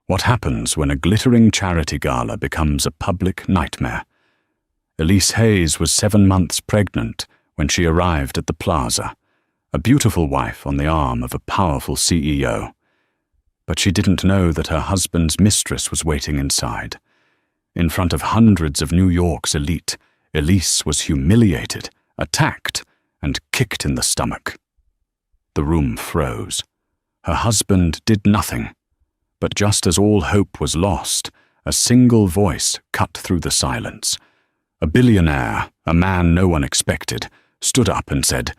What happens when a glittering charity gala becomes a public nightmare? Elise Hayes was 7 months pregnant when she arrived at the plaza, a beautiful wife on the arm of a powerful CEO. But she didn't know that her husband's mistress was waiting inside. In front of hundreds of New York's elite, Elise was humiliated, attacked, and kicked in the stomach. The room froze. Her husband did nothing. But just as all hope was lost, a single voice cut through the silence. A billionaire, a man no one expected, stood up and said,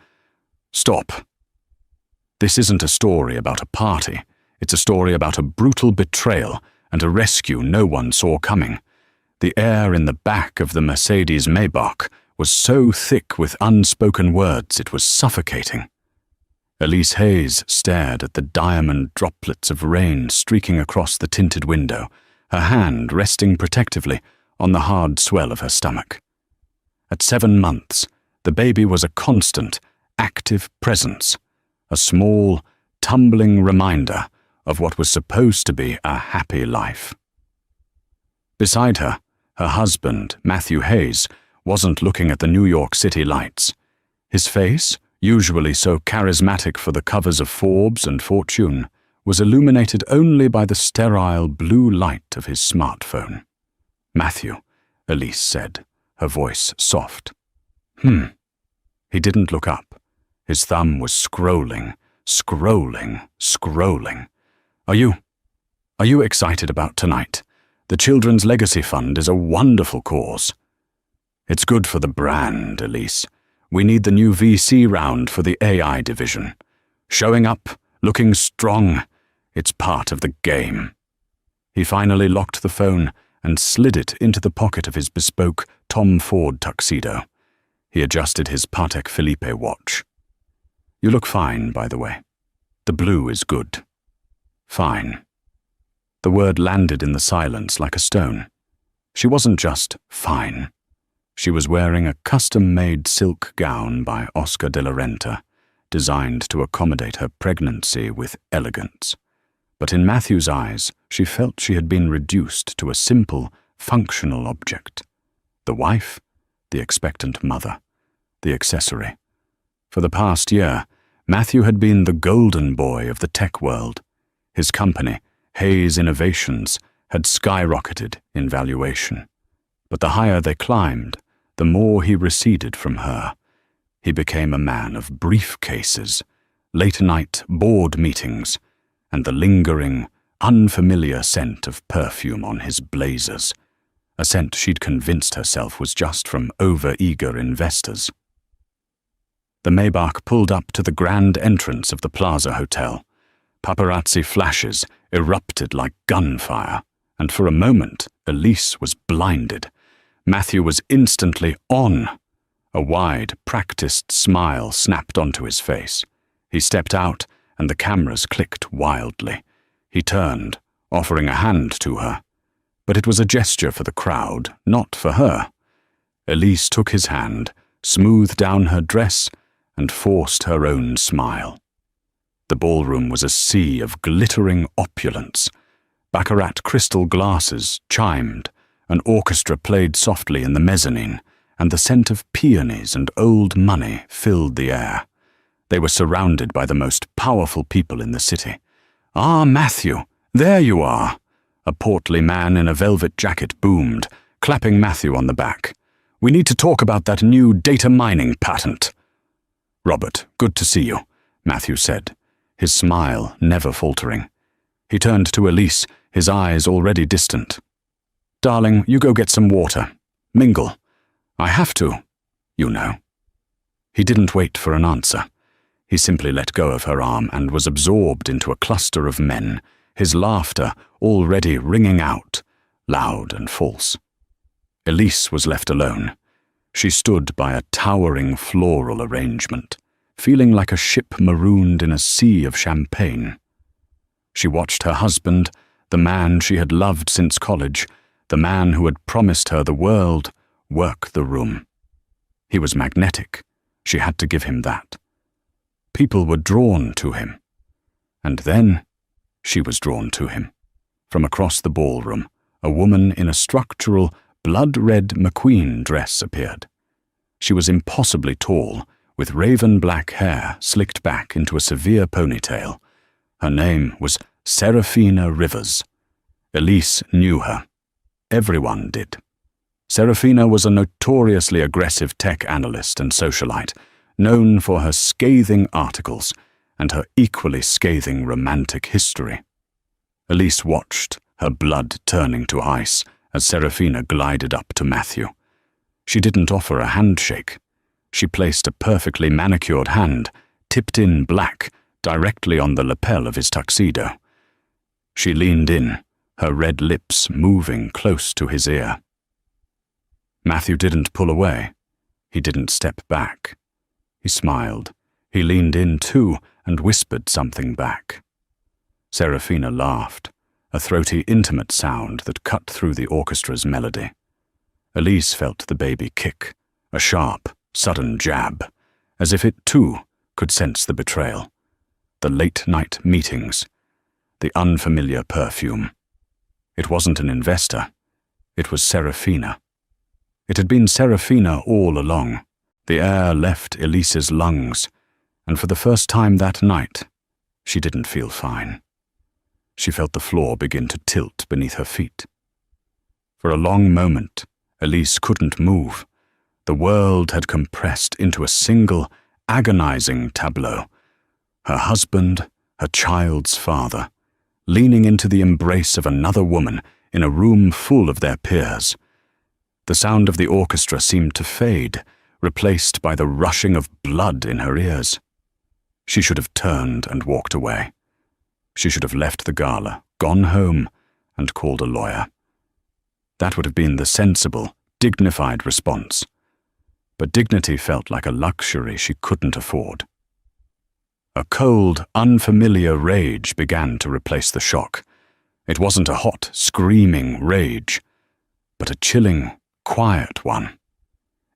"Stop. This isn't a story about a party. It's a story about a brutal betrayal and a rescue no one saw coming." The air in the back of the Mercedes Maybach was so thick with unspoken words it was suffocating. Elise Hayes stared at the diamond droplets of rain streaking across the tinted window, her hand resting protectively on the hard swell of her stomach. At 7 months, the baby was a constant, active presence, a small, tumbling reminder of what was supposed to be a happy life. Beside her, her husband, Matthew Hayes, wasn't looking at the New York City lights. His face, usually so charismatic for the covers of Forbes and Fortune, was illuminated only by the sterile blue light of his smartphone. "Matthew," Elise said, her voice soft. He didn't look up. His thumb was scrolling. Are you excited about tonight? The Children's Legacy Fund is a wonderful cause." "It's good for the brand, Elise. We need the new VC round for the AI division. Showing up, looking strong, it's part of the game." He finally locked the phone and slid it into the pocket of his bespoke Tom Ford tuxedo. He adjusted his Patek Philippe watch. "You look fine, by the way. The blue is good." "Fine." The word landed in the silence like a stone. She wasn't just fine. She was wearing a custom-made silk gown by Oscar de la Renta, designed to accommodate her pregnancy with elegance. But in Matthew's eyes, she felt she had been reduced to a simple, functional object. The wife, the expectant mother, the accessory. For the past year, Matthew had been the golden boy of the tech world. His company, Hayes Innovations, had skyrocketed in valuation. But the higher they climbed, the more he receded from her. He became a man of briefcases, late-night board meetings, and the lingering, unfamiliar scent of perfume on his blazers, a scent she'd convinced herself was just from over-eager investors. The Maybach pulled up to the grand entrance of the Plaza Hotel. Paparazzi flashes erupted like gunfire, and for a moment, Elise was blinded. Matthew was instantly on. A wide, practiced smile snapped onto his face. He stepped out, and the cameras clicked wildly. He turned, offering a hand to her. But it was a gesture for the crowd, not for her. Elise took his hand, smoothed down her dress, and forced her own smile. The ballroom was a sea of glittering opulence. Baccarat crystal glasses chimed, an orchestra played softly in the mezzanine, and the scent of peonies and old money filled the air. They were surrounded by the most powerful people in the city. "Ah, Matthew, there you are!" A portly man in a velvet jacket boomed, clapping Matthew on the back. "We need to talk about that new data mining patent." "Robert, good to see you," Matthew said, his smile never faltering. He turned to Elise, his eyes already distant. "Darling, you go get some water. Mingle. I have to, you know." He didn't wait for an answer. He simply let go of her arm and was absorbed into a cluster of men, his laughter already ringing out, loud and false. Elise was left alone. She stood by a towering floral arrangement, feeling like a ship marooned in a sea of champagne. She watched her husband, the man she had loved since college, the man who had promised her the world, work the room. He was magnetic. She had to give him that. People were drawn to him. And then she was drawn to him. From across the ballroom, a woman in a structural, blood-red McQueen dress appeared. She was impossibly tall, with raven-black hair slicked back into a severe ponytail. Her name was Serafina Rivers. Elise knew her. Everyone did. Serafina was a notoriously aggressive tech analyst and socialite, known for her scathing articles and her equally scathing romantic history. Elise watched, her blood turning to ice, as Serafina glided up to Matthew. She didn't offer a handshake. She placed a perfectly manicured hand, tipped in black, directly on the lapel of his tuxedo. She leaned in, her red lips moving close to his ear. Matthew didn't pull away. He didn't step back. He smiled. He leaned in too and whispered something back. Serafina laughed, a throaty, intimate sound that cut through the orchestra's melody. Elise felt the baby kick, a sharp, sudden jab, as if it too could sense the betrayal, the late-night meetings, the unfamiliar perfume. It wasn't an investor. It was Serafina. It had been Serafina all along. The air left Elise's lungs, and for the first time that night, she didn't feel fine. She felt the floor begin to tilt beneath her feet. For a long moment, Elise couldn't move. The world had compressed into a single, agonizing tableau. Her husband, her child's father, leaning into the embrace of another woman in a room full of their peers. The sound of the orchestra seemed to fade, replaced by the rushing of blood in her ears. She should have turned and walked away. She should have left the gala, gone home, and called a lawyer. That would have been the sensible, dignified response. But dignity felt like a luxury she couldn't afford. A cold, unfamiliar rage began to replace the shock. It wasn't a hot, screaming rage, but a chilling, quiet one.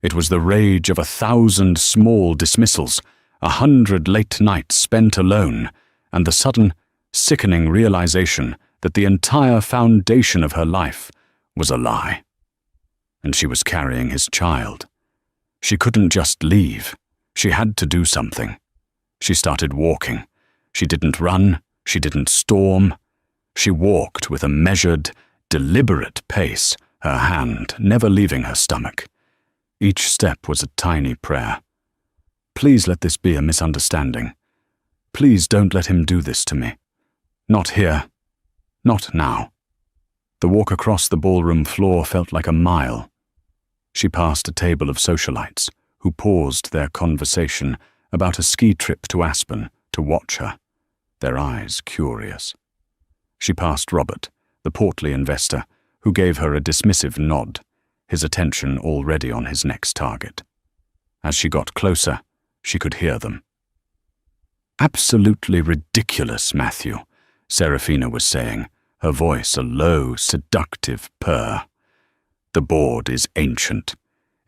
It was the rage of 1,000 small dismissals, 100 late nights spent alone, and the sudden, sickening realization that the entire foundation of her life was a lie. And she was carrying his child. She couldn't just leave. She had to do something. She started walking. She didn't run. She didn't storm. She walked with a measured, deliberate pace, her hand never leaving her stomach. Each step was a tiny prayer. Please let this be a misunderstanding. Please don't let him do this to me. Not here. Not now. The walk across the ballroom floor felt like a mile. She passed a table of socialites who paused their conversation about a ski trip to Aspen to watch her, their eyes curious. She passed Robert, the portly investor, who gave her a dismissive nod, his attention already on his next target. As she got closer, she could hear them. "Absolutely ridiculous, Matthew," Serafina was saying, her voice a low, seductive purr. "The board is ancient.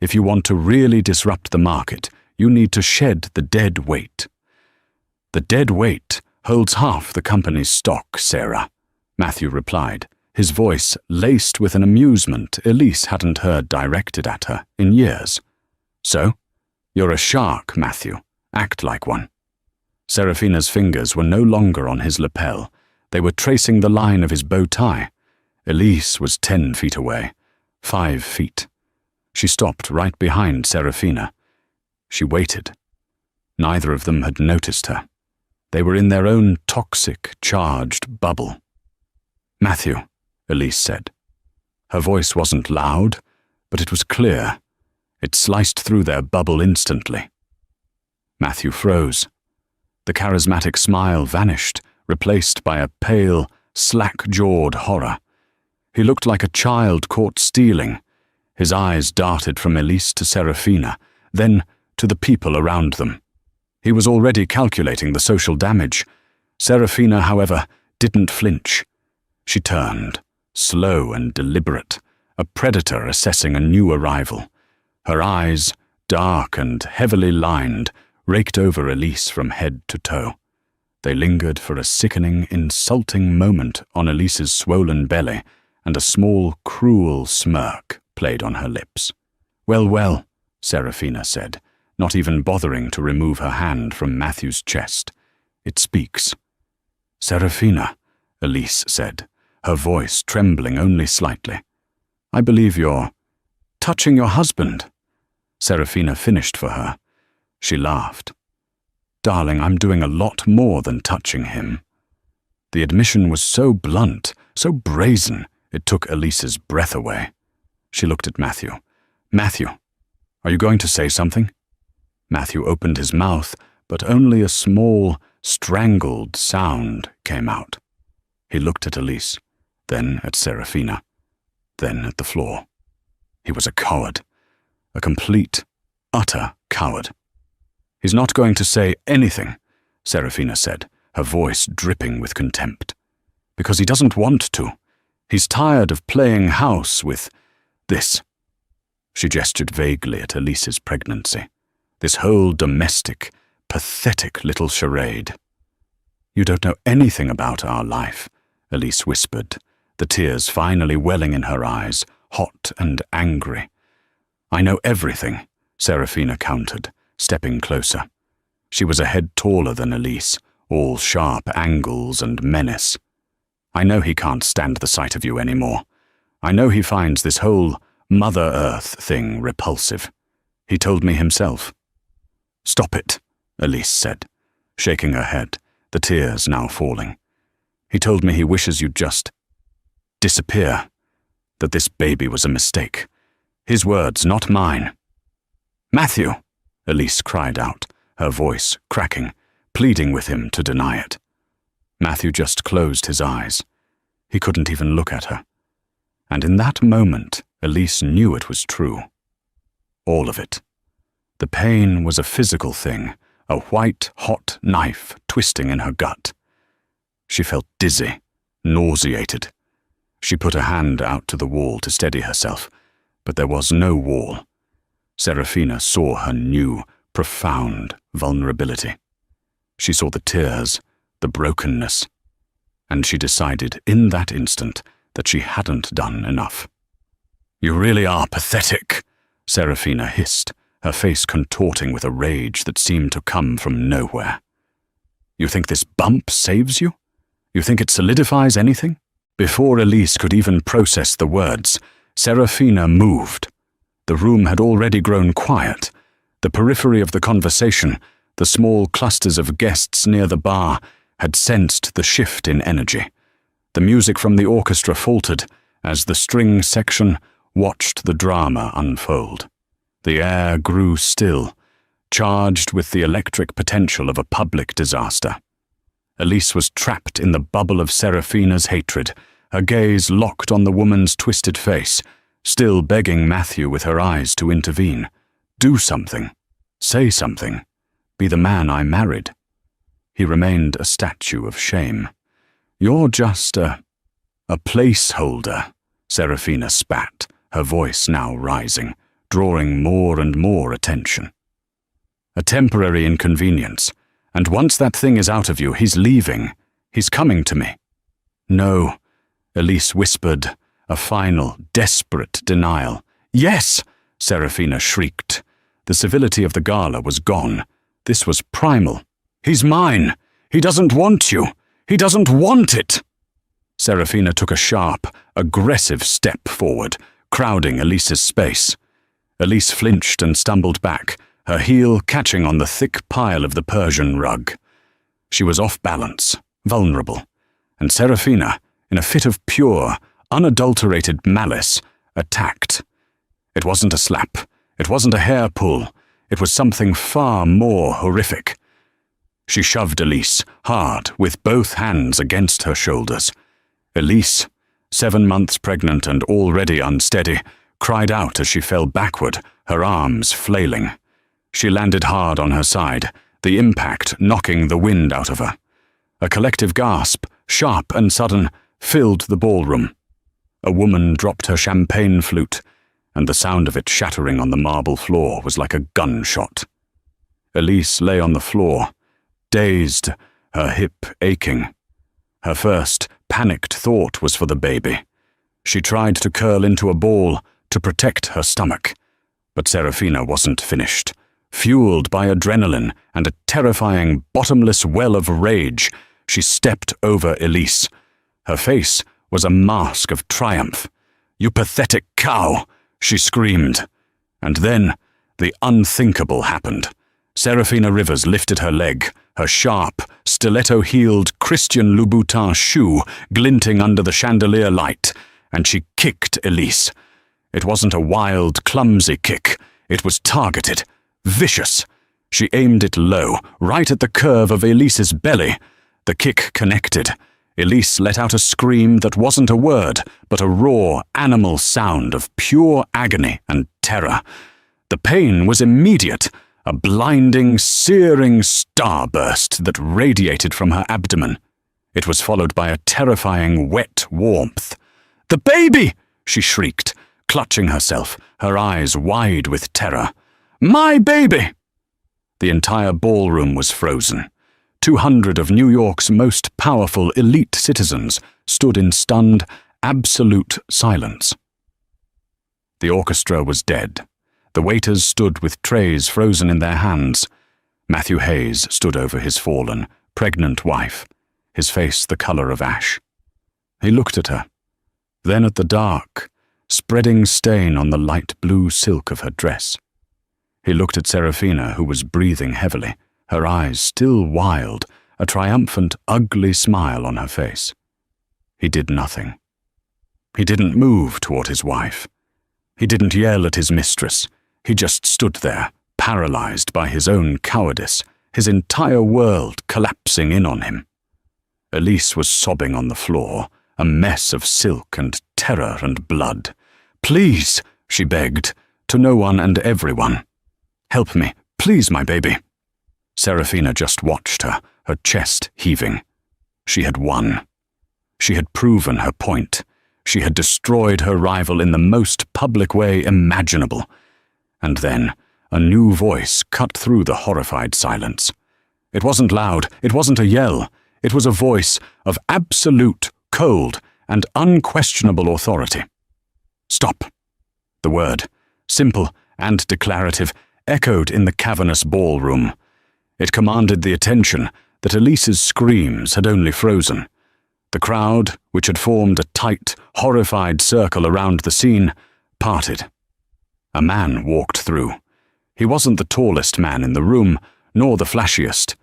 If you want to really disrupt the market, you need to shed the dead weight." "The dead weight holds half the company's stock, Sarah," Matthew replied, his voice laced with an amusement Elise hadn't heard directed at her in years. "So? You're a shark, Matthew. Act like one." Serafina's fingers were no longer on his lapel. They were tracing the line of his bow tie. Elise was 10 feet away, 5 feet. She stopped right behind Serafina. She waited. Neither of them had noticed her. They were in their own toxic, charged bubble. "Matthew," Elise said. Her voice wasn't loud, but it was clear. It sliced through their bubble instantly. Matthew froze. The charismatic smile vanished, replaced by a pale, slack-jawed horror. He looked like a child caught stealing. His eyes darted from Elise to Serafina, then to the people around them. He was already calculating the social damage. Serafina, however, didn't flinch. She turned, slow and deliberate, a predator assessing a new arrival. Her eyes, dark and heavily lined, raked over Elise from head to toe. They lingered for a sickening, insulting moment on Elise's swollen belly, and a small, cruel smirk played on her lips. "Well, well," Serafina said, not even bothering to remove her hand from Matthew's chest. "It speaks." "Serafina," Elise said, her voice trembling only slightly. "I believe you're touching your husband." Serafina finished for her. She laughed. "Darling, I'm doing a lot more than touching him." The admission was so blunt, so brazen, it took Elise's breath away. She looked at Matthew. "Matthew, are you going to say something?" Matthew opened his mouth, but only a small, strangled sound came out. He looked at Elise, then at Serafina, then at the floor. He was a coward, a complete, utter coward. "He's not going to say anything," Serafina said, her voice dripping with contempt. "Because he doesn't want to. He's tired of playing house with this." She gestured vaguely at Elise's pregnancy. This whole domestic, pathetic little charade. "You don't know anything about our life," Elise whispered, the tears finally welling in her eyes, hot and angry. "I know everything," Serafina countered, stepping closer. She was a head taller than Elise, all sharp angles and menace. "I know he can't stand the sight of you anymore. I know he finds this whole Mother Earth thing repulsive. He told me himself." "Stop it," Elise said, shaking her head, the tears now falling. "He told me he wishes you'd just disappear, that this baby was a mistake. His words, not mine." "Matthew!" Elise cried out, her voice cracking, pleading with him to deny it. Matthew just closed his eyes. He couldn't even look at her. And in that moment, Elise knew it was true. All of it. The pain was a physical thing, a white, hot knife twisting in her gut. She felt dizzy, nauseated. She put a hand out to the wall to steady herself, but there was no wall. Serafina saw her new, profound vulnerability. She saw the tears, the brokenness, and she decided in that instant that she hadn't done enough. "You really are pathetic," Serafina hissed, her face contorting with a rage that seemed to come from nowhere. "You think this bump saves you? You think it solidifies anything?" Before Elise could even process the words, Serafina moved. The room had already grown quiet. The periphery of the conversation, the small clusters of guests near the bar, had sensed the shift in energy. The music from the orchestra faltered as the string section watched the drama unfold. The air grew still, charged with the electric potential of a public disaster. Elise was trapped in the bubble of Serafina's hatred, her gaze locked on the woman's twisted face, still begging Matthew with her eyes to intervene. "Do something. Say something. Be the man I married." He remained a statue of shame. "You're just a placeholder," Serafina spat, her voice now rising, drawing more and more attention. "A temporary inconvenience, and once that thing is out of you, he's leaving. He's coming to me." "No," Elise whispered, a final, desperate denial. "Yes!" Serafina shrieked. The civility of the gala was gone. This was primal. "He's mine! He doesn't want you! He doesn't want it!" Serafina took a sharp, aggressive step forward, crowding Elise's space. Elise flinched and stumbled back, her heel catching on the thick pile of the Persian rug. She was off balance, vulnerable, and Serafina, in a fit of pure, unadulterated malice, attacked. It wasn't a slap, it wasn't a hair pull, it was something far more horrific. She shoved Elise, hard, with both hands against her shoulders. Elise, 7 months pregnant and already unsteady, cried out as she fell backward, her arms flailing. She landed hard on her side, the impact knocking the wind out of her. A collective gasp, sharp and sudden, filled the ballroom. A woman dropped her champagne flute, and the sound of it shattering on the marble floor was like a gunshot. Elise lay on the floor, dazed, her hip aching. Her first panicked thought was for the baby. She tried to curl into a ball to protect her stomach, but Serafina wasn't finished. Fueled by adrenaline and a terrifying, bottomless well of rage, she stepped over Elise. Her face was a mask of triumph. "You pathetic cow!" she screamed. And then the unthinkable happened. Serafina Rivers lifted her leg, her sharp, stiletto-heeled Christian Louboutin shoe glinting under the chandelier light, and she kicked Elise. It wasn't a wild, clumsy kick. It was targeted, vicious. She aimed it low, right at the curve of Elise's belly. The kick connected. Elise let out a scream that wasn't a word, but a raw, animal sound of pure agony and terror. The pain was immediate, a blinding, searing starburst that radiated from her abdomen. It was followed by a terrifying, wet warmth. "The baby!" she shrieked, clutching herself, her eyes wide with terror. "My baby!" The entire ballroom was frozen. 200 of New York's most powerful elite citizens stood in stunned, absolute silence. The orchestra was dead. The waiters stood with trays frozen in their hands. Matthew Hayes stood over his fallen, pregnant wife, his face the color of ash. He looked at her, then at the dark, spreading stain on the light blue silk of her dress. He looked at Serafina, who was breathing heavily, her eyes still wild, a triumphant, ugly smile on her face. He did nothing. He didn't move toward his wife. He didn't yell at his mistress. He just stood there, paralyzed by his own cowardice, his entire world collapsing in on him. Elise was sobbing on the floor, a mess of silk and terror and blood. "Please," she begged, to no one and everyone. "Help me, please, my baby." Serafina just watched her, her chest heaving. She had won. She had proven her point. She had destroyed her rival in the most public way imaginable. And then a new voice cut through the horrified silence. It wasn't loud, it wasn't a yell. It was a voice of absolute, cold, and unquestionable authority. "Stop." The word, simple and declarative, echoed in the cavernous ballroom. It commanded the attention that Elise's screams had only frozen. The crowd, which had formed a tight, horrified circle around the scene, parted. A man walked through. He wasn't the tallest man in the room, nor the flashiest.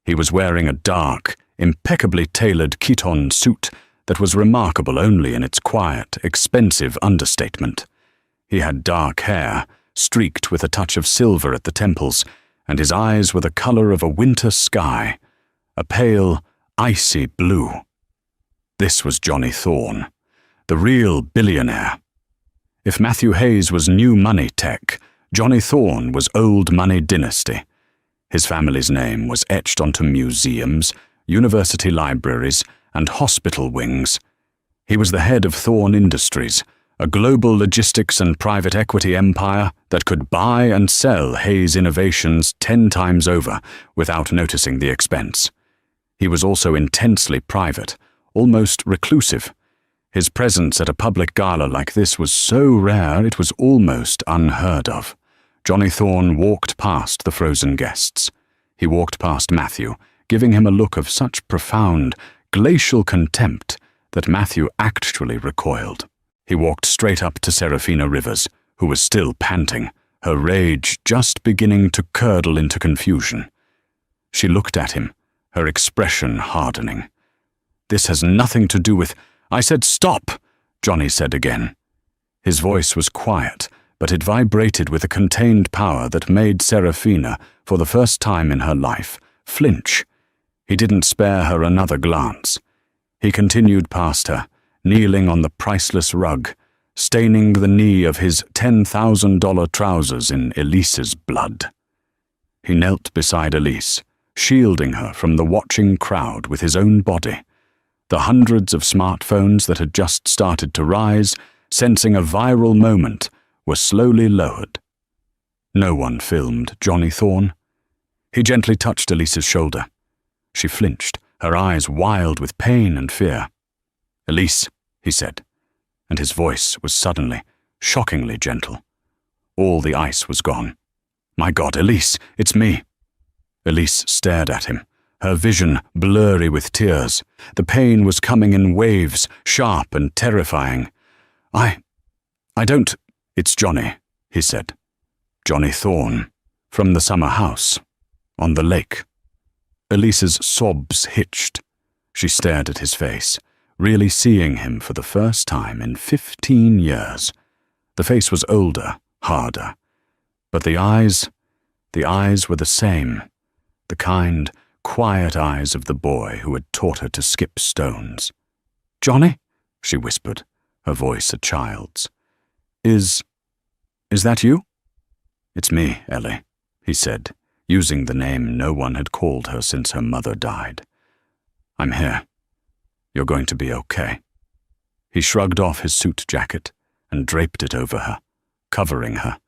He was wearing a dark, impeccably tailored chiton suit that was remarkable only in its quiet, expensive understatement. He had dark hair, streaked with a touch of silver at the temples, and his eyes were the color of a winter sky, a pale, icy blue. This was Johnny Thorne, the real billionaire. If Matthew Hayes was new money tech, Johnny Thorne was old money dynasty. His family's name was etched onto museums, university libraries, and hospital wings. He was the head of Thorne Industries, a global logistics and private equity empire that could buy and sell Hayes innovations 10 times over without noticing the expense. He was also intensely private, almost reclusive. His presence at a public gala like this was so rare it was almost unheard of. Johnny Thorne walked past the frozen guests. He walked past Matthew, giving him a look of such profound, glacial contempt that Matthew actually recoiled. He walked straight up to Serafina Rivers, who was still panting, her rage just beginning to curdle into confusion. She looked at him, her expression hardening. "This has nothing to do with—" "I said stop," Johnny said again. His voice was quiet, but it vibrated with a contained power that made Serafina, for the first time in her life, flinch. He didn't spare her another glance. He continued past her, kneeling on the priceless rug, staining the knee of his $10,000 trousers in Elise's blood. He knelt beside Elise, shielding her from the watching crowd with his own body. The hundreds of smartphones that had just started to rise, sensing a viral moment, were slowly lowered. No one filmed Johnny Thorne. He gently touched Elise's shoulder. She flinched, her eyes wild with pain and fear. "Elise," he said, and his voice was suddenly, shockingly gentle. All the ice was gone. "My God, Elise, it's me." Elise stared at him, her vision blurry with tears. The pain was coming in waves, sharp and terrifying. I don't—" "It's Johnny," he said. "Johnny Thorne, from the summer house, on the lake." Elise's sobs hitched. She stared at his face, really seeing him for the first time in 15 years. The face was older, harder, but the eyes were the same, the kind, quiet eyes of the boy who had taught her to skip stones. "Johnny?" she whispered, her voice a child's. Is that you?" "It's me, Ellie," he said, using the name no one had called her since her mother died. "I'm here. You're going to be okay." He shrugged off his suit jacket and draped it over her, covering her,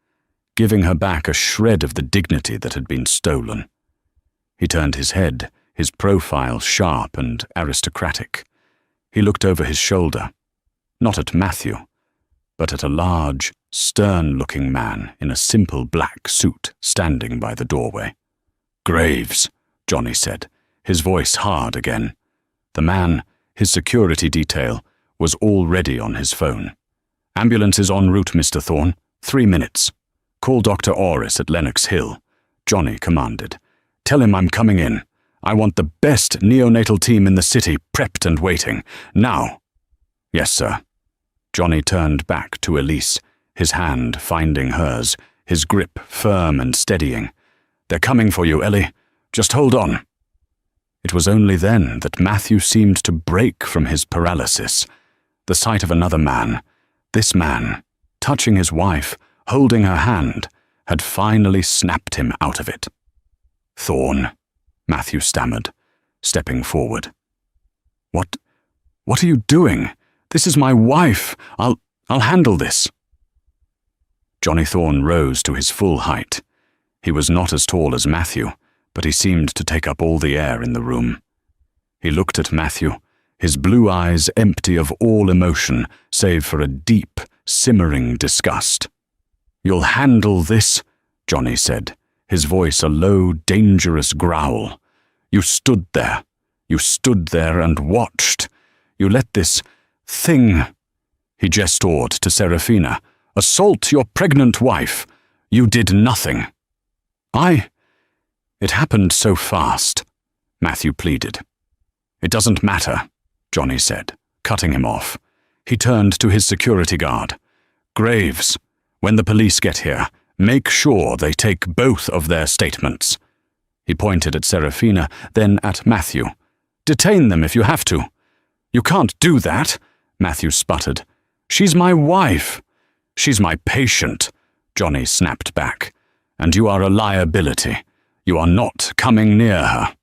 giving her back a shred of the dignity that had been stolen. He turned his head, his profile sharp and aristocratic. He looked over his shoulder, not at Matthew, but at a large, stern-looking man in a simple black suit standing by the doorway. "Graves," Johnny said, his voice hard again. The man, his security detail, was already on his phone. "Ambulance is en route, Mr. Thorne. 3 minutes. Call Dr. Orris at Lenox Hill," Johnny commanded. "Tell him I'm coming in. I want the best neonatal team in the city prepped and waiting. Now." "Yes, sir." Johnny turned back to Elise, his hand finding hers, his grip firm and steadying. "They're coming for you, Ellie. Just hold on." It was only then that Matthew seemed to break from his paralysis. The sight of another man, this man, touching his wife, holding her hand, had finally snapped him out of it. "Thorne," Matthew stammered, stepping forward. What are you doing? This is my wife. I'll handle this." Johnny Thorne rose to his full height. He was not as tall as Matthew, but he seemed to take up all the air in the room. He looked at Matthew, his blue eyes empty of all emotion save for a deep, simmering disgust. "You'll handle this," Johnny said, his voice a low, dangerous growl. You stood there and watched. You let this thing," he gestured to Serafina, "assault your pregnant wife. You did nothing." It happened so fast," Matthew pleaded. "It doesn't matter," Johnny said, cutting him off. He turned to his security guard. "Graves, when the police get here, make sure they take both of their statements." He pointed at Serafina, then at Matthew. "Detain them if you have to." "You can't do that," Matthew sputtered. "She's my wife." "She's my patient," Johnny snapped back. "And you are a liability. You are not coming near her."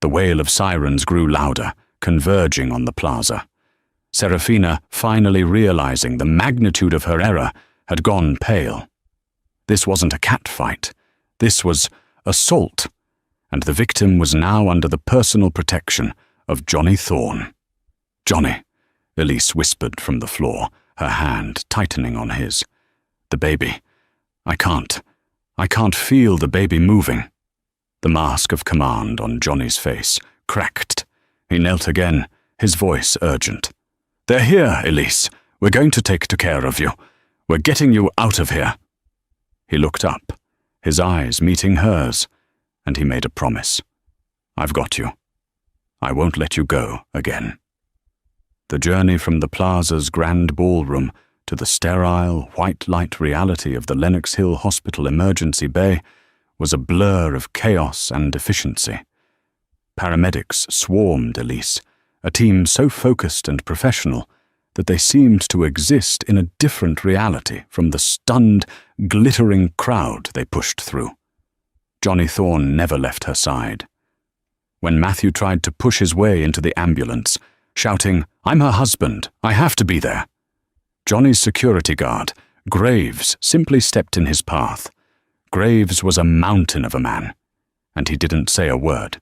The wail of sirens grew louder, converging on the plaza. Serafina, finally realizing the magnitude of her error, had gone pale. This wasn't a cat fight. This was assault, and the victim was now under the personal protection of Johnny Thorne. "Johnny," Elise whispered from the floor, her hand tightening on his. "The baby. I can't feel the baby moving." The mask of command on Johnny's face cracked. He knelt again, his voice urgent. "They're here, Elise. We're going to take care of you. We're getting you out of here." He looked up, his eyes meeting hers, and he made a promise. "I've got you. I won't let you go again." The journey from the plaza's grand ballroom to the sterile, white-light reality of the Lenox Hill Hospital emergency bay was a blur of chaos and efficiency. Paramedics swarmed Elise, a team so focused and professional that they seemed to exist in a different reality from the stunned, glittering crowd they pushed through. Johnny Thorne never left her side. When Matthew tried to push his way into the ambulance, shouting, "I'm her husband, I have to be there," Johnny's security guard, Graves, simply stepped in his path. Graves was a mountain of a man, and he didn't say a word.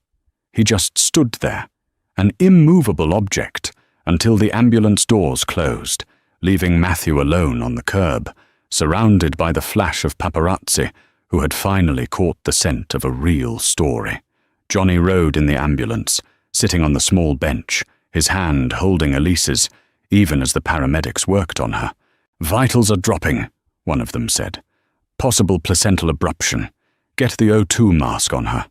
He just stood there, an immovable object, until the ambulance doors closed, leaving Matthew alone on the curb, surrounded by the flash of paparazzi who had finally caught the scent of a real story. Johnny rode in the ambulance, sitting on the small bench, his hand holding Elise's, even as the paramedics worked on her. "Vitals are dropping," one of them said. "Possible placental abruption. Get the O2 mask on her."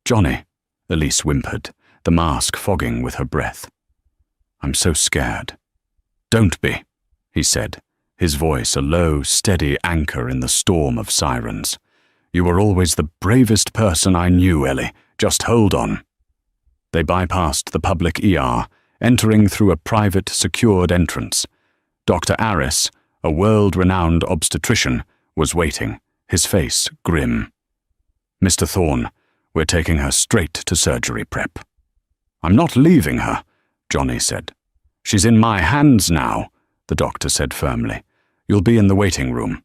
"Johnny," Elise whimpered, the mask fogging with her breath. "I'm so scared." "Don't be," he said, his voice a low, steady anchor in the storm of sirens. "You were always the bravest person I knew, Ellie. Just hold on." They bypassed the public ER, entering through a private, secured entrance. Dr. Aris, a world-renowned obstetrician, was waiting, his face grim. "Mr. Thorne, we're taking her straight to surgery prep." "I'm not leaving her," Johnny said. "She's in my hands now," the doctor said firmly. "You'll be in the waiting room."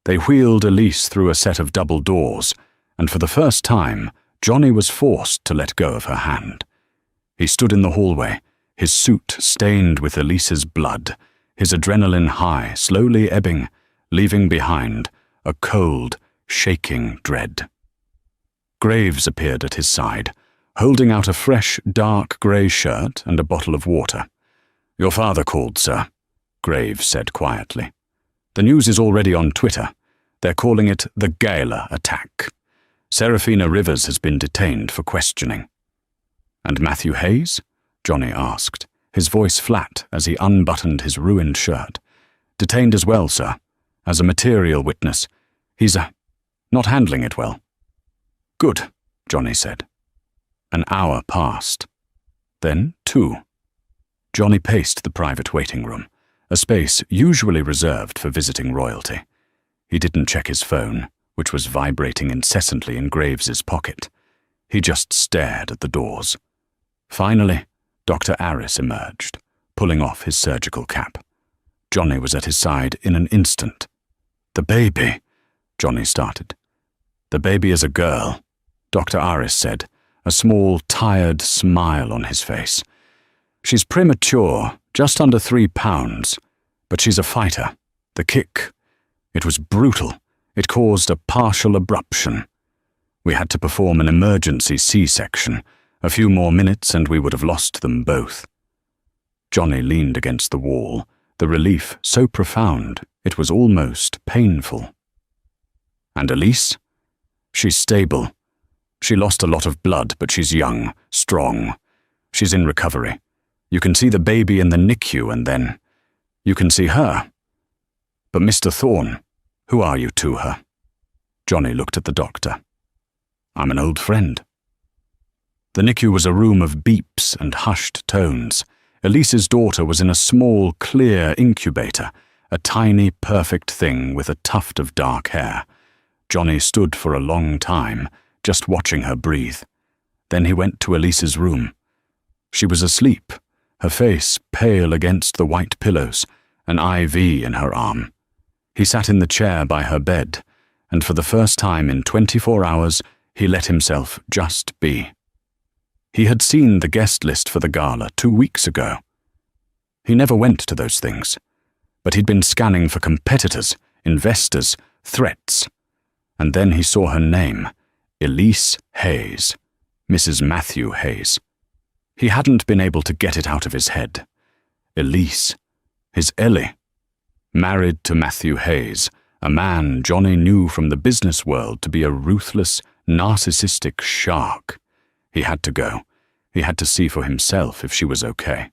They wheeled Elise through a set of double doors, and for the first time, Johnny was forced to let go of her hand. He stood in the hallway, his suit stained with Elise's blood, his adrenaline high slowly ebbing, leaving behind a cold, shaking dread. Graves appeared at his side, holding out a fresh, dark grey shirt and a bottle of water. "Your father called, sir," Graves said quietly. "The news is already on Twitter. They're calling it the Gala attack. Serafina Rivers has been detained for questioning." "And Matthew Hayes?" Johnny asked, his voice flat as he unbuttoned his ruined shirt. "Detained as well, sir, as a material witness. He's not handling it well." "Good," Johnny said. An hour passed. Then 2. Johnny paced the private waiting room, a space usually reserved for visiting royalty. He didn't check his phone, which was vibrating incessantly in Graves's pocket. He just stared at the doors. Finally, Dr. Aris emerged, pulling off his surgical cap. Johnny was at his side in an instant. "The baby," Johnny started. "The baby is a girl," Dr. Aris said, a small, tired smile on his face. "She's premature, just under 3 pounds, but she's a fighter. The kick, it was brutal. It caused a partial abruption. We had to perform an emergency C-section. A few more minutes and we would have lost them both." Johnny leaned against the wall, the relief so profound it was almost painful. "And Elise? She's stable. She lost a lot of blood, but she's young, strong. She's in recovery. You can see the baby in the NICU and then you can see her. But Mr. Thorne, who are you to her?" Johnny looked at the doctor. "I'm an old friend." The NICU was a room of beeps and hushed tones. Elise's daughter was in a small, clear incubator, a tiny, perfect thing with a tuft of dark hair. Johnny stood for a long time, just watching her breathe. Then he went to Elise's room. She was asleep, her face pale against the white pillows, an IV in her arm. He sat in the chair by her bed, and for the first time in 24 hours, he let himself just be. He had seen the guest list for the gala 2 weeks ago. He never went to those things, but he'd been scanning for competitors, investors, threats. And then he saw her name, Elise Hayes, Mrs. Matthew Hayes. He hadn't been able to get it out of his head. Elise, his Ellie, married to Matthew Hayes, a man Johnny knew from the business world to be a ruthless, narcissistic shark. He had to go. He had to see for himself if she was okay.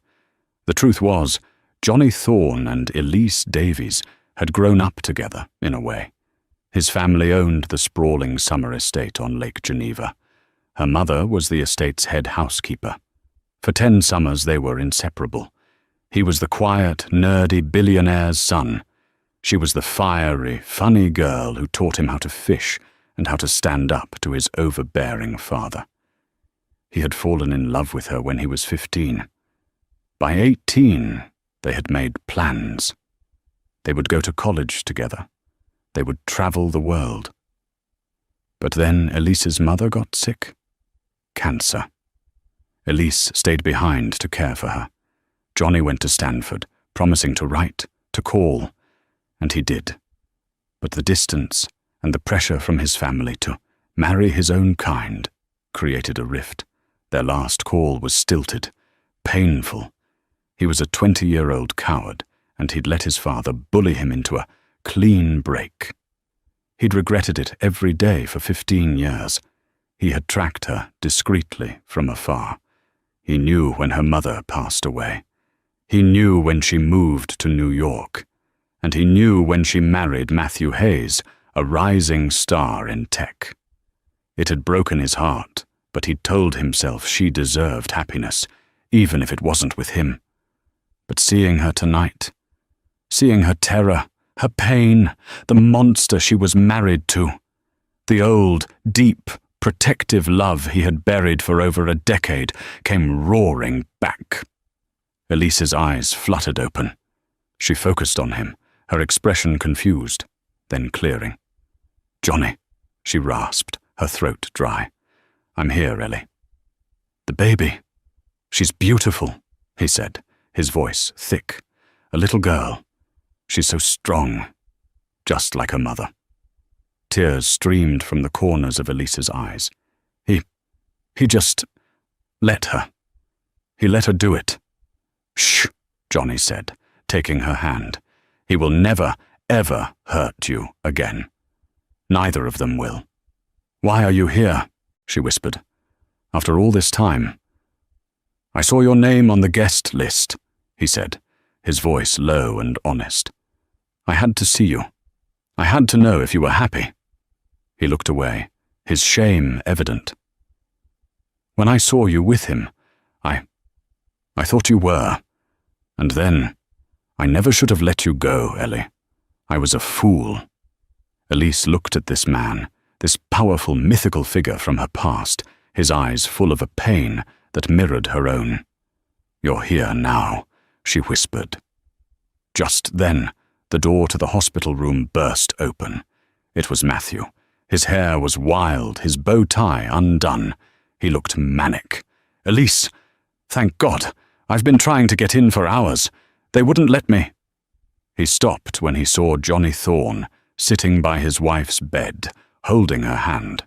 The truth was, Johnny Thorne and Elise Davies had grown up together, in a way. His family owned the sprawling summer estate on Lake Geneva. Her mother was the estate's head housekeeper. For 10 summers they were inseparable. He was the quiet, nerdy billionaire's son. She was the fiery, funny girl who taught him how to fish and how to stand up to his overbearing father. He had fallen in love with her when he was 15. By 18, they had made plans. They would go to college together. They would travel the world. But then Elise's mother got sick. cancer. Elise stayed behind to care for her. Johnny went to Stanford, promising to write, to call, and he did. But the distance and the pressure from his family to marry his own kind created a rift. Their last call was stilted, painful. He was a 20-year-old coward, and he'd let his father bully him into a clean break. He'd regretted it every day for 15 years. He had tracked her discreetly from afar. He knew when her mother passed away. He knew when she moved to New York. And he knew when she married Matthew Hayes, a rising star in tech. It had broken his heart, but he'd told himself she deserved happiness, even if it wasn't with him. But seeing her tonight, seeing her terror, her pain, the monster she was married to, the old, deep, protective love he had buried for over a decade came roaring back. Elise's eyes fluttered open. She focused on him, her expression confused, then clearing. "Johnny," she rasped, her throat dry. "I'm here, Ellie." "The baby. She's beautiful," he said, his voice thick. "A little girl. She's so strong, just like her mother." Tears streamed from the corners of Elise's eyes. He just let her. He let her do it. "Shh," Johnny said, taking her hand. "He will never, ever hurt you again. Neither of them will." "Why are you here?" she whispered. "After all this time." "I saw your name on the guest list," he said, his voice low and honest. "I had to see you. I had to know if you were happy." He looked away, his shame evident. "When I saw you with him, I thought you were. And then, I never should have let you go, Ellie. I was a fool." Elise looked at this man, this powerful mythical figure from her past, his eyes full of a pain that mirrored her own. "You're here now," she whispered. Just then, the door to the hospital room burst open. It was Matthew. His hair was wild, his bow tie undone. He looked manic. "Elise, thank God. I've been trying to get in for hours. They wouldn't let me." He stopped when he saw Johnny Thorne sitting by his wife's bed, holding her hand.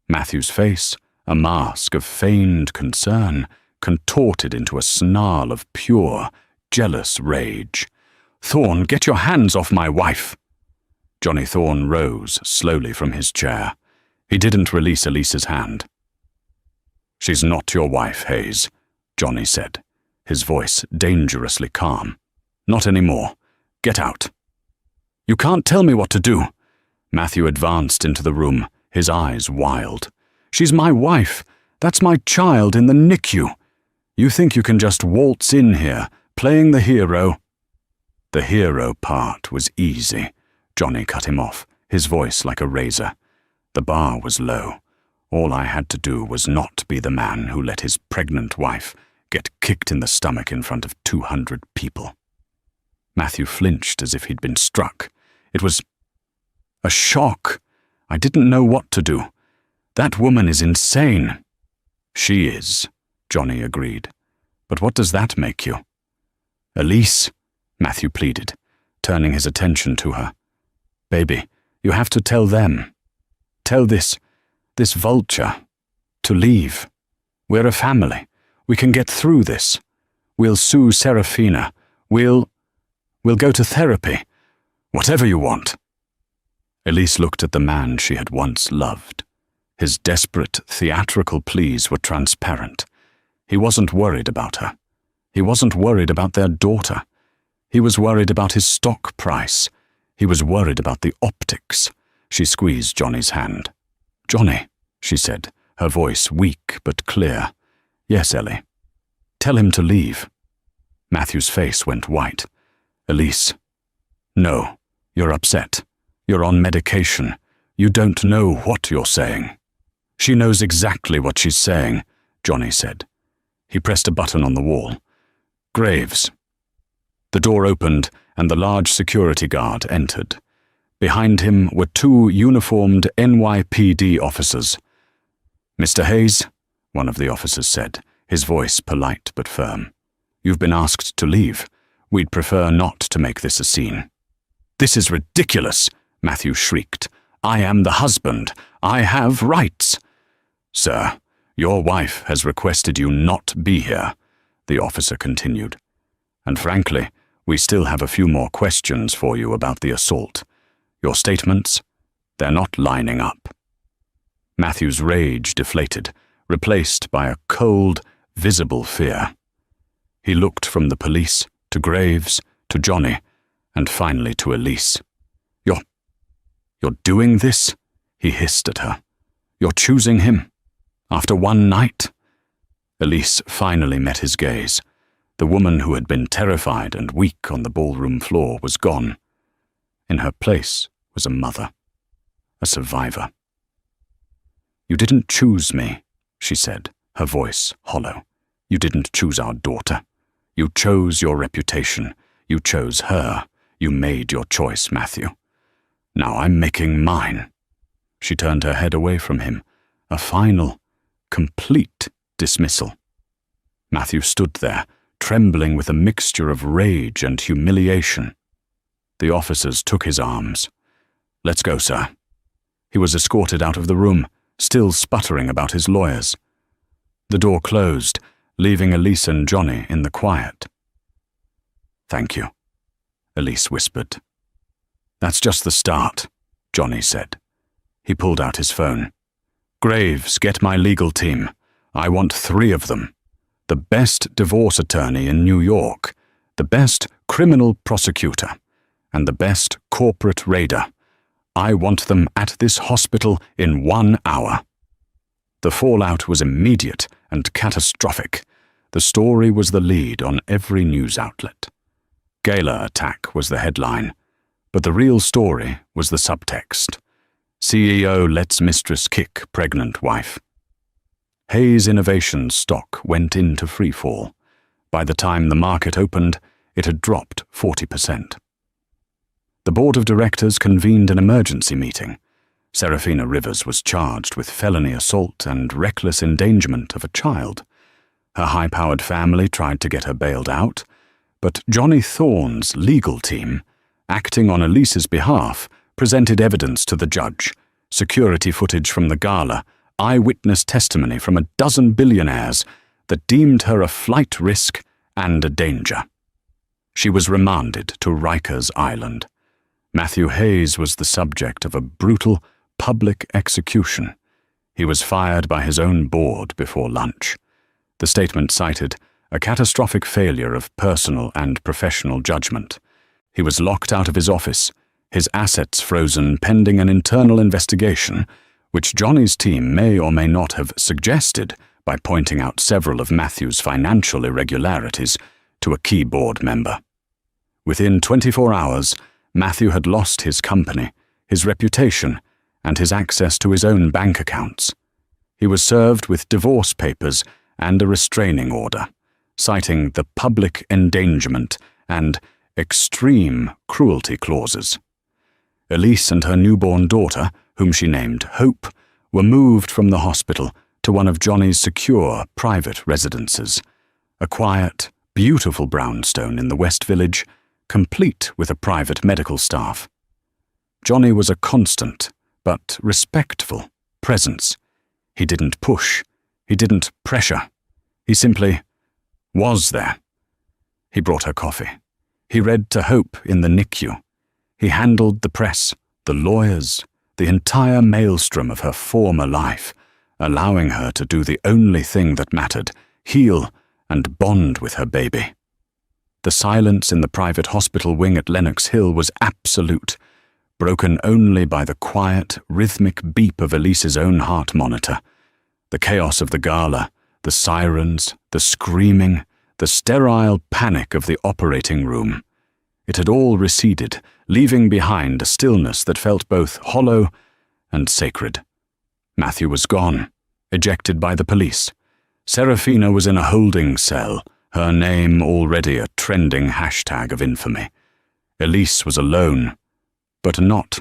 Matthew's face, a mask of feigned concern, contorted into a snarl of pure, jealous rage. "Thorne, get your hands off my wife!" Johnny Thorne rose slowly from his chair. He didn't release Elise's hand. "She's not your wife, Hayes," Johnny said, his voice dangerously calm. "Not anymore. Get out." "You can't tell me what to do." Matthew advanced into the room, his eyes wild. "She's my wife. That's my child in the NICU. You think you can just waltz in here, playing the hero?" "The hero part was easy," Johnny cut him off, his voice like a razor. "The bar was low. All I had to do was not be the man who let his pregnant wife get kicked in the stomach in front of 200 people. Matthew flinched as if he'd been struck. It was a shock. I didn't know what to do. That woman is insane. "She is," Johnny agreed. "But what does that make you?" "Elise," Matthew pleaded, turning his attention to her. "Baby, you have to tell them. Tell this vulture to leave. We're a family. We can get through this. We'll sue Serafina. We'll go to therapy. Whatever you want." Elise looked at the man she had once loved. His desperate, theatrical pleas were transparent. He wasn't worried about her. He wasn't worried about their daughter. He was worried about his stock price. He was worried about the optics. She squeezed Johnny's hand. "Johnny," she said, her voice weak but clear. "Yes, Ellie. Tell him to leave." Matthew's face went white. "Elise. No, you're upset. You're on medication. You don't know what you're saying." "She knows exactly what she's saying," Johnny said. He pressed a button on the wall. "Graves." The door opened and the large security guard entered. Behind him were two uniformed NYPD officers. "Mr. Hayes, one of the officers said, his voice polite but firm. "You've been asked to leave. We'd prefer not to make this a scene." "This is ridiculous," Matthew shrieked. "I am the husband. I have rights." "Sir, your wife has requested you not be here," the officer continued. "And frankly, we still have a few more questions for you about the assault. Your statements, they're not lining up." Matthew's rage deflated, replaced by a cold, visible fear. He looked from the police to Graves to Johnny, and finally to Elise. You're doing this?" he hissed at her. "You're choosing him? After one night?" Elise finally met his gaze. The woman who had been terrified and weak on the ballroom floor was gone. In her place was a mother, a survivor. "You didn't choose me," she said, her voice hollow. "You didn't choose our daughter. You chose your reputation. You chose her. You made your choice, Matthew. Now I'm making mine." She turned her head away from him, a final, complete dismissal. Matthew stood there, trembling with a mixture of rage and humiliation. The officers took his arms. "Let's go, sir." He was escorted out of the room, still sputtering about his lawyers. The door closed, leaving Elise and Johnny in the quiet. "Thank you," Elise whispered. "That's just the start," Johnny said. He pulled out his phone. "Graves, get my legal team. I want 3 of them. The best divorce attorney in New York, the best criminal prosecutor, and the best corporate raider. I want them at this hospital in 1 hour." The fallout was immediate and catastrophic. The story was the lead on every news outlet. Gala attack was the headline, but the real story was the subtext. CEO lets mistress kick pregnant wife. Hayes Innovations stock went into freefall. By the time the market opened, it had dropped 40%. The board of directors convened an emergency meeting. Serafina Rivers was charged with felony assault and reckless endangerment of a child. Her high-powered family tried to get her bailed out, but Johnny Thorne's legal team, acting on Elise's behalf, presented evidence to the judge, security footage from the Gala, eyewitness testimony from a dozen billionaires that deemed her a flight risk and a danger. She was remanded to Rikers Island. Matthew Hayes was the subject of a brutal public execution. He was fired by his own board before lunch. The statement cited a catastrophic failure of personal and professional judgment. He was locked out of his office, his assets frozen pending an internal investigation, which Johnny's team may or may not have suggested by pointing out several of Matthew's financial irregularities to a key board member. Within 24 hours, Matthew had lost his company, his reputation, and his access to his own bank accounts. He was served with divorce papers and a restraining order, citing the public endangerment and extreme cruelty clauses. Elise and her newborn daughter, whom she named Hope, were moved from the hospital to one of Johnny's secure private residences, a quiet, beautiful brownstone in the West Village, complete with a private medical staff. Johnny was a constant, but respectful, presence. He didn't push. He didn't pressure. He simply was there. He brought her coffee. He read to Hope in the NICU. He handled the press, the lawyers, the entire maelstrom of her former life, allowing her to do the only thing that mattered, heal and bond with her baby. The silence in the private hospital wing at Lenox Hill was absolute, broken only by the quiet, rhythmic beep of Elise's own heart monitor. The chaos of the Gala, the sirens, the screaming, the sterile panic of the operating room. It had all receded, leaving behind a stillness that felt both hollow and sacred. Matthew was gone, ejected by the police. Serafina was in a holding cell, her name already a trending hashtag of infamy. Elise was alone, but not.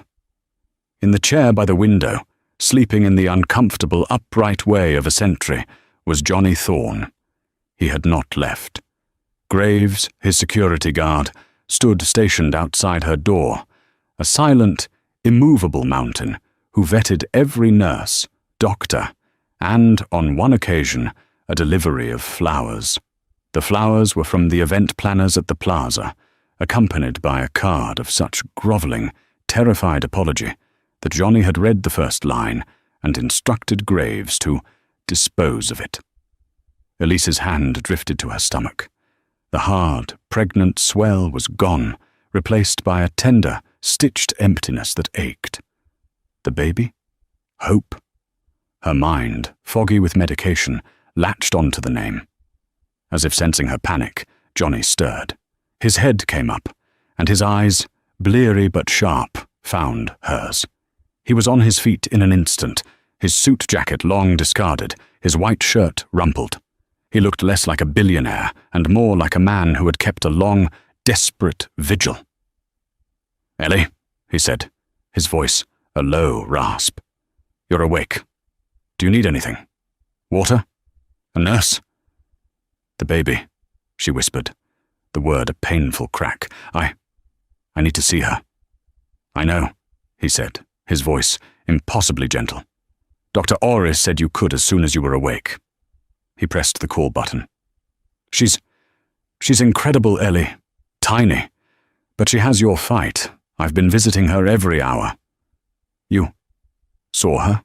In the chair by the window, sleeping in the uncomfortable upright way of a sentry, was Johnny Thorne. He had not left. Graves, his security guard, stood stationed outside her door, a silent, immovable mountain who vetted every nurse, doctor, and, on one occasion, a delivery of flowers. The flowers were from the event planners at the plaza, accompanied by a card of such grovelling, terrified apology that Johnny had read the first line and instructed Graves to dispose of it. Elise's hand drifted to her stomach. The hard, pregnant swell was gone, replaced by a tender, stitched emptiness that ached. The baby? Hope? Her mind, foggy with medication, latched onto the name. As if sensing her panic, Johnny stirred. His head came up, and his eyes, bleary but sharp, found hers. He was on his feet in an instant, his suit jacket long discarded, his white shirt rumpled. He looked less like a billionaire and more like a man who had kept a long, desperate vigil. "Ellie," he said, his voice a low rasp. "You're awake. Do you need anything? Water? A nurse?" "The baby," she whispered, the word a painful crack. I need to see her." "I know," he said, his voice impossibly gentle. "Dr. Orris said you could as soon as you were awake." He pressed the call button. She's incredible, Ellie. Tiny. But she has your fight. I've been visiting her every hour." "You saw her?"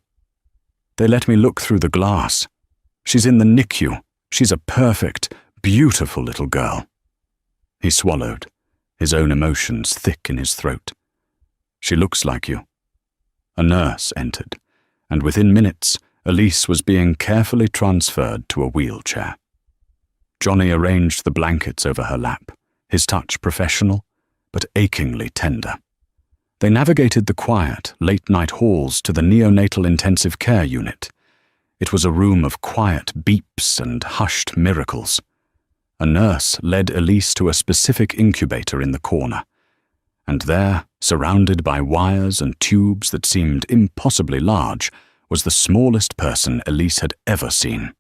"They let me look through the glass. She's in the NICU. She's a perfect, beautiful little girl." He swallowed, his own emotions thick in his throat. "She looks like you." A nurse entered, and within minutes, Elise was being carefully transferred to a wheelchair. Johnny arranged the blankets over her lap, his touch professional, but achingly tender. They navigated the quiet, late-night halls to the neonatal intensive care unit. It was a room of quiet beeps and hushed miracles. A nurse led Elise to a specific incubator in the corner, and there, surrounded by wires and tubes that seemed impossibly large, was the smallest person Elise had ever seen.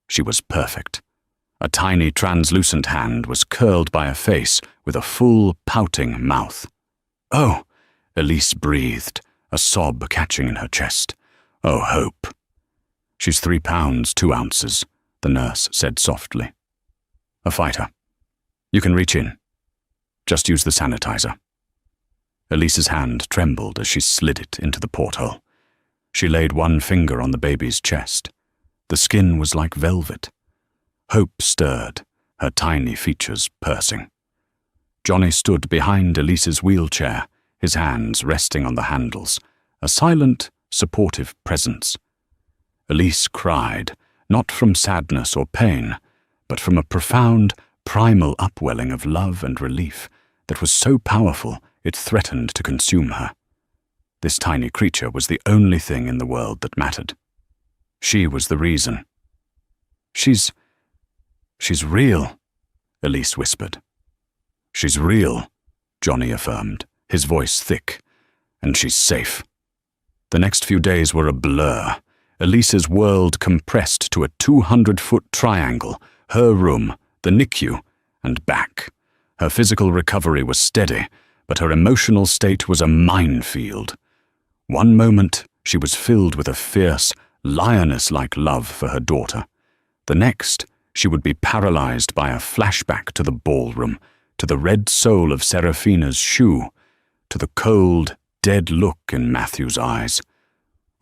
She was perfect. A tiny translucent hand was curled by a face with a full, pouting mouth. "Oh," Elise breathed, a sob catching in her chest. "Oh, Hope." "She's 3 pounds, 2 ounces, the nurse said softly. "A fighter. You can reach in. Just use the sanitizer." Elise's hand trembled as she slid it into the porthole. She laid one finger on the baby's chest. The skin was like velvet. Hope stirred, her tiny features pursing. Johnny stood behind Elise's wheelchair, his hands resting on the handles, a silent, supportive presence. Elise cried, not from sadness or pain, but from a profound, primal upwelling of love and relief that was so powerful it threatened to consume her. This tiny creature was the only thing in the world that mattered. She was the reason. She's real," Elise whispered. "She's real," Johnny affirmed, his voice thick. "And she's safe." The next few days were a blur. Elise's world compressed to a 200-foot triangle, her room, the NICU, and back. Her physical recovery was steady, but her emotional state was a minefield. One moment, she was filled with a fierce, lioness-like love for her daughter. The next, she would be paralyzed by a flashback to the ballroom, to the red sole of Seraphina's shoe, to the cold, dead look in Matthew's eyes.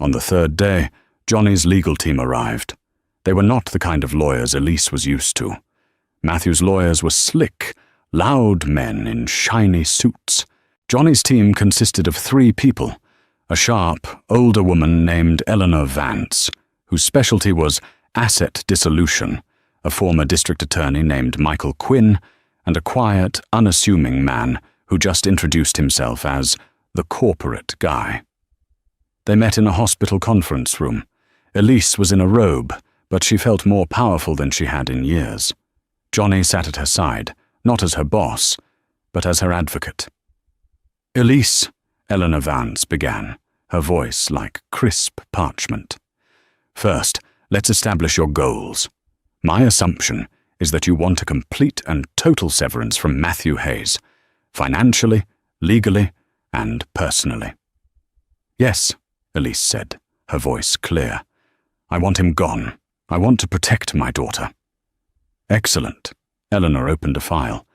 On the third day, Johnny's legal team arrived. They were not the kind of lawyers Elise was used to. Matthew's lawyers were slick, loud men in shiny suits. Johnny's team consisted of 3 people. A sharp, older woman named Eleanor Vance, whose specialty was asset dissolution, a former district attorney named Michael Quinn, and a quiet, unassuming man who just introduced himself as the corporate guy. They met in a hospital conference room. Elise was in a robe, but she felt more powerful than she had in years. Johnny sat at her side, not as her boss, but as her advocate. "Elise," Eleanor Vance began, her voice like crisp parchment. "First, let's establish your goals. My assumption is that you want a complete and total severance from Matthew Hayes, financially, legally, and personally." "Yes," Elise said, her voice clear. "I want him gone. I want to protect my daughter." "Excellent." Eleanor opened a file.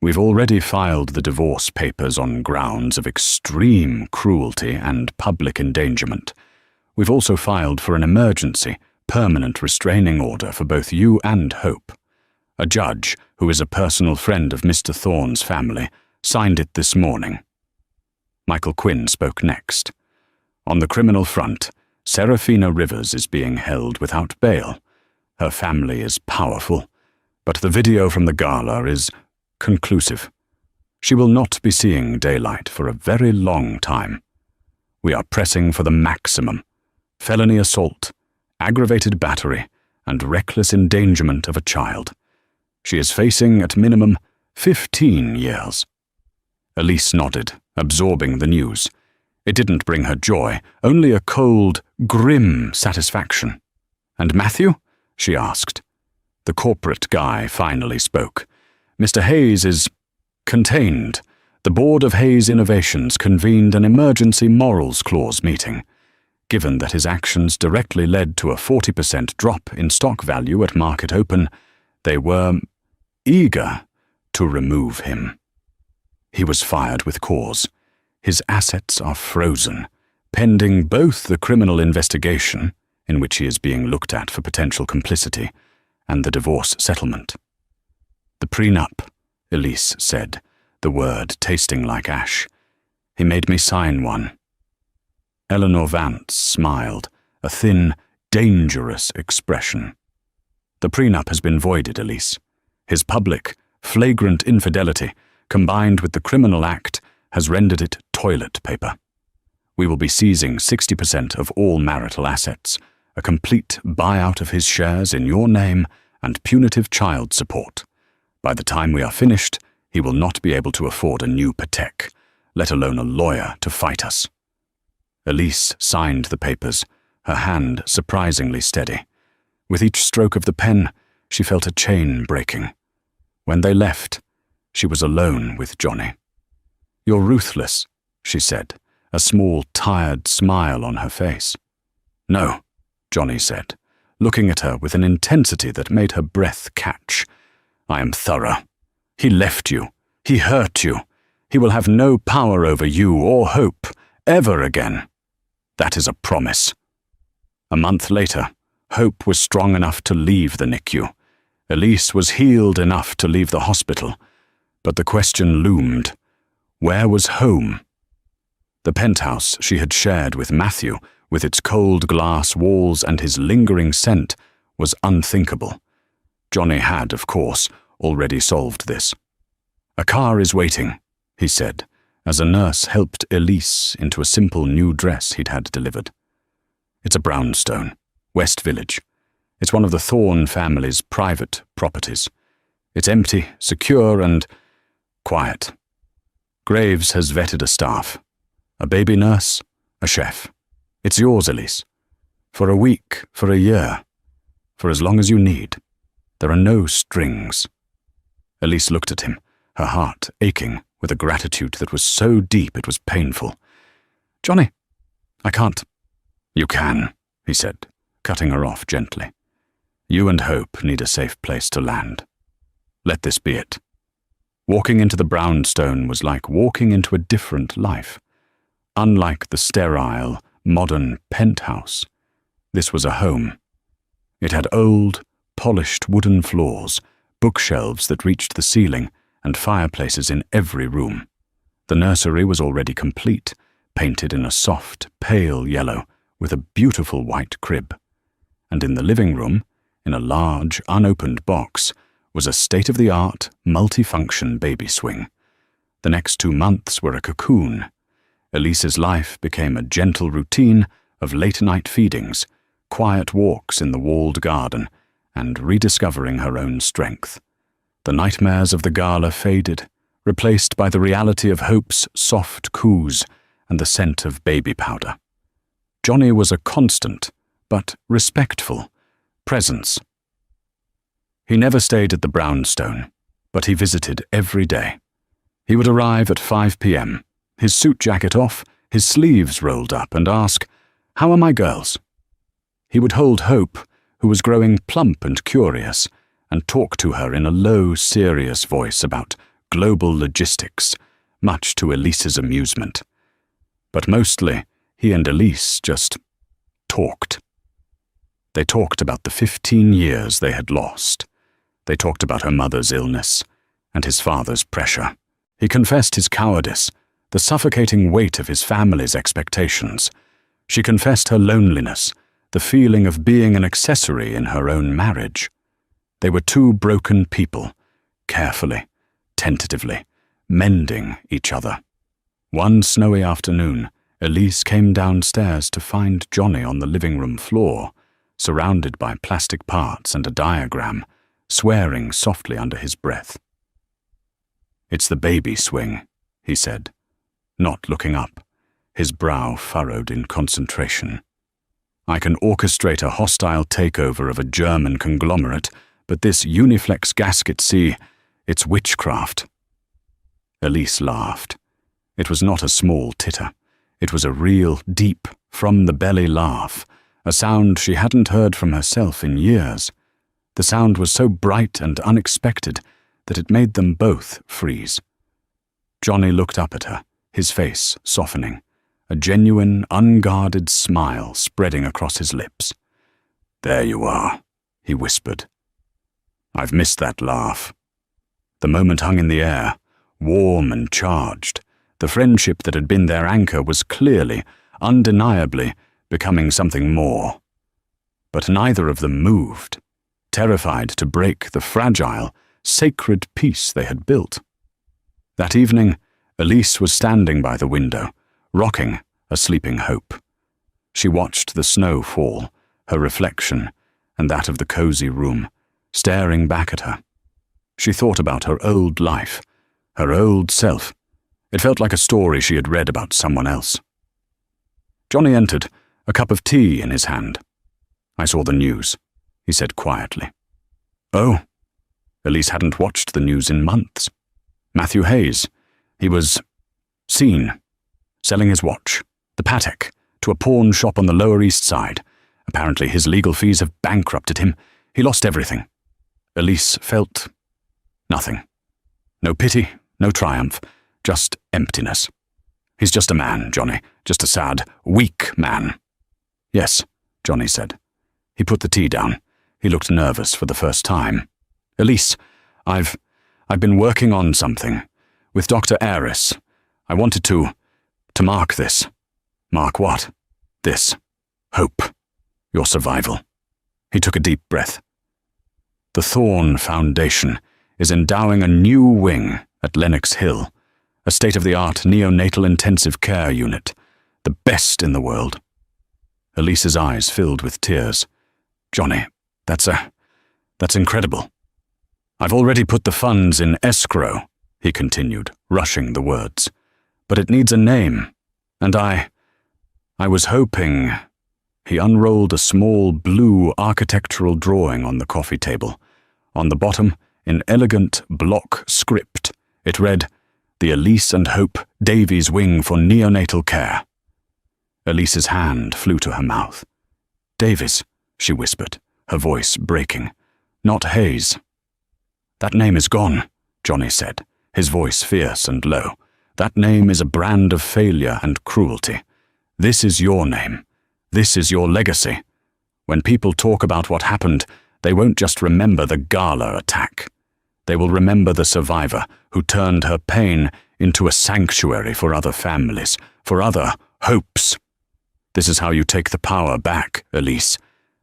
"We've already filed the divorce papers on grounds of extreme cruelty and public endangerment. We've also filed for an emergency, permanent restraining order for both you and Hope. A judge, who is a personal friend of Mr. Thorne's family, signed it this morning." Michael Quinn spoke next. "On the criminal front, Serafina Rivers is being held without bail. Her family is powerful, but the video from the gala is conclusive. She will not be seeing daylight for a very long time. We are pressing for the maximum: felony assault, aggravated battery, and reckless endangerment of a child. She is facing, at minimum, 15 years. Elise nodded, absorbing the news. It didn't bring her joy, only a cold, grim satisfaction. "And Matthew?" she asked. The corporate guy finally spoke. "Mr. Hayes is contained. The Board of Hayes Innovations convened an emergency morals clause meeting. Given that his actions directly led to a 40% drop in stock value at market open, they were eager to remove him. He was fired with cause. His assets are frozen, pending both the criminal investigation, in which he is being looked at for potential complicity, and the divorce settlement." "The prenup," Elise said, the word tasting like ash. "He made me sign one." Eleanor Vance smiled, a thin, dangerous expression. "The prenup has been voided, Elise. His public, flagrant infidelity, combined with the criminal act, has rendered it toilet paper. We will be seizing 60% of all marital assets, a complete buyout of his shares in your name, and punitive child support. By the time we are finished, he will not be able to afford a new Patek, let alone a lawyer to fight us." Elise signed the papers, her hand surprisingly steady. With each stroke of the pen, she felt a chain breaking. When they left, she was alone with Johnny. "You're ruthless," she said, a small, tired smile on her face. "No," Johnny said, looking at her with an intensity that made her breath catch. "I am thorough. He left you. He hurt you. He will have no power over you or Hope ever again. That is a promise." A month later, Hope was strong enough to leave the NICU. Elise was healed enough to leave the hospital. But the question loomed: where was home? The penthouse she had shared with Matthew, with its cold glass walls and his lingering scent, was unthinkable. Johnny had, of course, already solved this. "A car is waiting," he said, as a nurse helped Elise into a simple new dress he'd had delivered. "It's a brownstone, West Village. It's one of the Thorne family's private properties. It's empty, secure, and quiet. Graves has vetted a staff. A baby nurse, a chef. It's yours, Elise. For a week, for a year, for as long as you need. There are no strings." Elise looked at him, her heart aching with a gratitude that was so deep it was painful. "Johnny, I can't." "You can," he said, cutting her off gently. "You and Hope need a safe place to land. Let this be it." Walking into the brownstone was like walking into a different life. Unlike the sterile, modern penthouse, this was a home. It had old, polished wooden floors, bookshelves that reached the ceiling, and fireplaces in every room. The nursery was already complete, painted in a soft, pale yellow, with a beautiful white crib. And in the living room, in a large, unopened box, was a state-of-the-art, multifunction baby swing. The next 2 months were a cocoon. Elise's life became a gentle routine of late-night feedings, quiet walks in the walled garden, and rediscovering her own strength. The nightmares of the gala faded, replaced by the reality of Hope's soft coos and the scent of baby powder. Johnny was a constant, but respectful, presence. He never stayed at the brownstone, but he visited every day. He would arrive at 5 p.m., his suit jacket off, his sleeves rolled up, and ask, "How are my girls?" He would hold Hope, who was growing plump and curious, and talk to her in a low, serious voice about global logistics, much to Elise's amusement. But mostly, he and Elise just talked. They talked about the 15 years they had lost. They talked about her mother's illness and his father's pressure. He confessed his cowardice, the suffocating weight of his family's expectations. She confessed her loneliness, the feeling of being an accessory in her own marriage. They were two broken people, carefully, tentatively, mending each other. One snowy afternoon, Elise came downstairs to find Johnny on the living room floor, surrounded by plastic parts and a diagram, swearing softly under his breath. "It's the baby swing," he said, not looking up, his brow furrowed in concentration. "I can orchestrate a hostile takeover of a German conglomerate, but this Uniflex gasket, see, it's witchcraft." Elise laughed. It was not a small titter. It was a real, deep, from-the-belly laugh, a sound she hadn't heard from herself in years. The sound was so bright and unexpected that it made them both freeze. Johnny looked up at her, his face softening, a genuine, unguarded smile spreading across his lips. "There you are," he whispered. "I've missed that laugh." The moment hung in the air, warm and charged. The friendship that had been their anchor was clearly, undeniably, becoming something more. But neither of them moved, terrified to break the fragile, sacred peace they had built. That evening, Elise was standing by the window, rocking a sleeping Hope. She watched the snow fall, her reflection, and that of the cozy room, staring back at her. She thought about her old life, her old self. It felt like a story she had read about someone else. Johnny entered, a cup of tea in his hand. "I saw the news," he said quietly. "Oh." Elise hadn't watched the news in months. Matthew Hayes. He was seen selling his watch, the Patek, to a pawn shop on the Lower East Side. Apparently his legal fees have bankrupted him. He lost everything. Elise felt nothing. No pity, no triumph, just emptiness. "He's just a man, Johnny, just a sad, weak man." "Yes," Johnny said. He put the tea down. He looked nervous for the first time. "Elise, I've been working on something. With Dr. Aris. I wanted to mark this." "Mark what?" "This. Hope. Your survival." He took a deep breath. "The Thorn Foundation is endowing a new wing at Lenox Hill, a state-of-the-art neonatal intensive care unit, the best in the world." Elise's eyes filled with tears. "Johnny, that's incredible." "I've already put the funds in escrow," he continued, rushing the words. "But it needs a name, and I was hoping—" He unrolled a small blue architectural drawing on the coffee table. On the bottom, in elegant block script, it read, "The Elise and Hope Davies Wing for Neonatal Care." Elise's hand flew to her mouth. "Davies," she whispered, her voice breaking. "Not Hayes." "That name is gone," Johnny said, his voice fierce and low. "That name is a brand of failure and cruelty. This is your name. This is your legacy. When people talk about what happened, they won't just remember the Gala attack. They will remember the survivor who turned her pain into a sanctuary for other families, for other hopes. This is how you take the power back, Elise.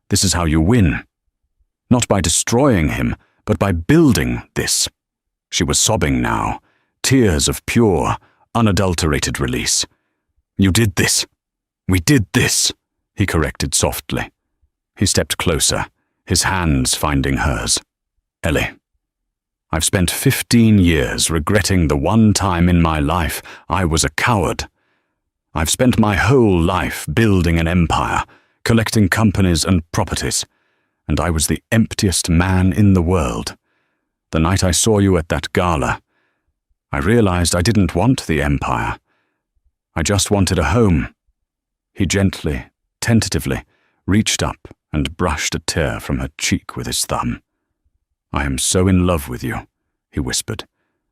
This is how you win. Not by destroying him, but by building this." She was sobbing now, tears of pure, unadulterated release. "You did this. We did this," he corrected softly. He stepped closer, his hands finding hers. "Ellie, I've spent 15 years regretting the one time in my life I was a coward. I've spent my whole life building an empire, collecting companies and properties. and I was the emptiest man in the world. The night I saw you at that gala, I realized I didn't want the empire. I just wanted a home." He gently, tentatively, reached up and brushed a tear from her cheek with his thumb. "I am so in love with you," he whispered,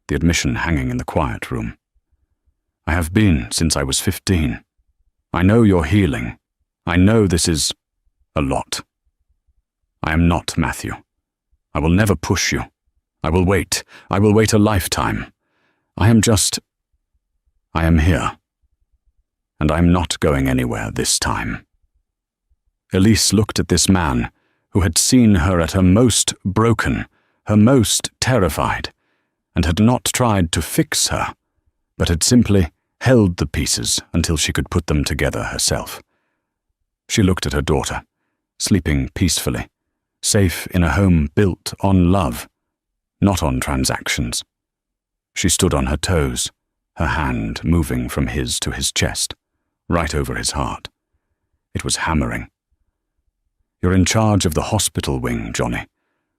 the admission hanging in the quiet room. "I have been since I was 15. I know you're healing. I know this is a lot. I am not Matthew. I will never push you. I will wait. I will wait a lifetime. I am here. And I am not going anywhere this time." Elise looked at this man who had seen her at her most broken, her most terrified, and had not tried to fix her, but had simply held the pieces until she could put them together herself. She looked at her daughter, sleeping peacefully, safe in a home built on love, not on transactions. She stood on her toes, her hand moving from his to his chest, right over his heart. It was hammering. "You're in charge of the hospital wing, Johnny,"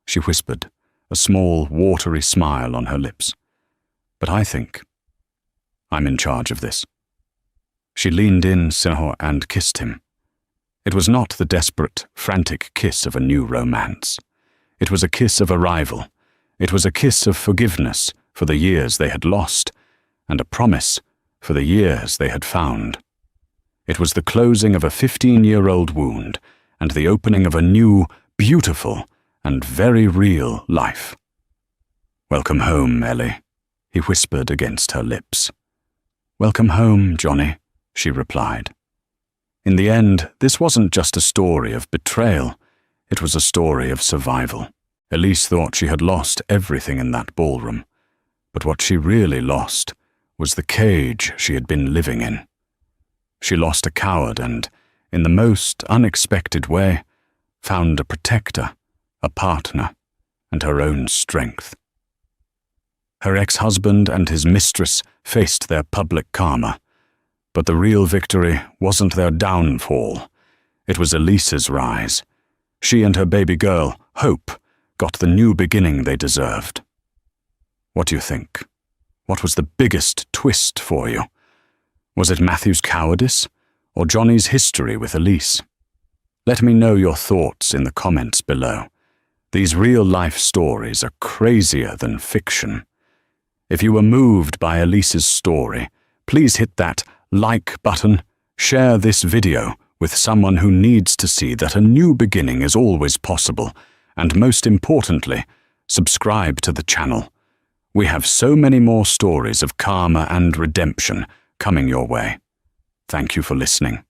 she whispered, a small, watery smile on her lips. "But I think I'm in charge of this." She leaned in and kissed him. It was not the desperate, frantic kiss of a new romance. It was a kiss of arrival. It was a kiss of forgiveness for the years they had lost, and a promise for the years they had found. It was the closing of a 15-year-old wound and the opening of a new, beautiful, and very real life. "Welcome home, Ellie," he whispered against her lips. "Welcome home, Johnny," she replied. In the end, this wasn't just a story of betrayal. It was a story of survival. Elise thought she had lost everything in that ballroom, but what she really lost was the cage she had been living in. She lost a coward and, in the most unexpected way, found a protector, a partner, and her own strength. Her ex-husband and his mistress faced their public karma, but the real victory wasn't their downfall. It was Elise's rise. She and her baby girl, Hope, got the new beginning they deserved. What do you think? What was the biggest twist for you? Was it Matthew's cowardice, or Johnny's history with Elise? Let me know your thoughts in the comments below. These real-life stories are crazier than fiction. If you were moved by Elise's story, please hit that like button, share this video with someone who needs to see that a new beginning is always possible, and most importantly, subscribe to the channel. We have so many more stories of karma and redemption coming your way. Thank you for listening.